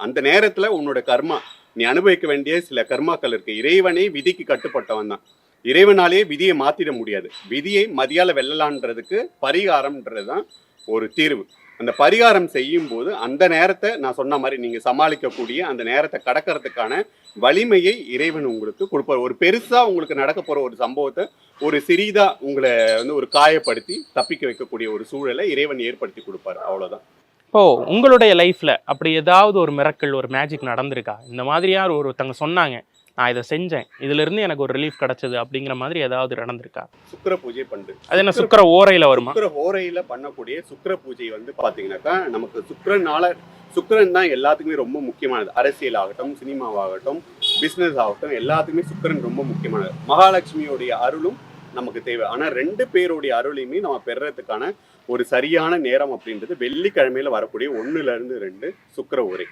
அந்த நேரத்துல உன்னோட கர்மா நீ அனுபவிக்க வேண்டிய சில கர்மாக்கள் இருக்கு. இறைவனே விதிக்கு கட்டுப்பட்டவன் தான். இறைவனாலேயே விதியை மாத்திட முடியாது. விதியை மதியால வெல்லலான்றதுக்கு பரிகாரம்ன்றதுதான் ஒரு தீர்வு. அந்த பரிகாரம் செய்யும் போது அந்த நேரத்தை நான் சொன்ன மாதிரி நீங்க சமாளிக்கக்கூடிய அந்த நேரத்தை கடக்கிறதுக்கான வலிமையை இறைவன் உங்களுக்கு கொடுப்பார். ஒரு பெருசா உங்களுக்கு நடக்க போற ஒரு சம்பவத்தை ஒரு சிறிதா உங்களை ஒரு காயப்படுத்தி தப்பிக்க வைக்கக்கூடிய ஒரு சூழலை இறைவன் ஏற்படுத்தி கொடுப்பாரு. அவ்வளவுதான். இப்போ உங்களுடைய லைஃப்ல அப்படி ஏதாவது ஒரு மிரக்கல், ஒரு மேஜிக் நடந்திருக்கா? இந்த மாதிரியா ஒருத்தங்க சொன்னாங்க, நான் இதை செஞ்சேன், இதுல இருந்து எனக்கு ஒரு ரிலீஃப் கிடைச்சது அப்படிங்கிற மாதிரி ஏதாவது நடந்திருக்கா? சுக்கிர பூஜை பண்றது. அது என்ன சுக்கிர ஓரையில வருமா? சுக்கிர ஓரையில பண்ணக்கூடிய சுக்கிர பூஜை பாத்தீங்கன்னாக்கா நமக்கு சுக்கிரன் தான் எல்லாத்துக்குமே ரொம்ப முக்கியமானது. அரசியல் ஆகட்டும், சினிமாவாகட்டும், பிசினஸ் ஆகட்டும், எல்லாத்துக்குமே சுக்கிரன் ரொம்ப முக்கியமானது. மகாலட்சுமியோடைய அருளும் நமக்கு தேவை. ஆனா 2 பேருடைய அருளையுமே நம்ம பெறறதுக்கான ஒரு சரியான நேரம் அப்படின்றது வெள்ளிக்கிழமையில வரக்கூடிய 1ல இருந்து 2 சுக்கிர ஓரை.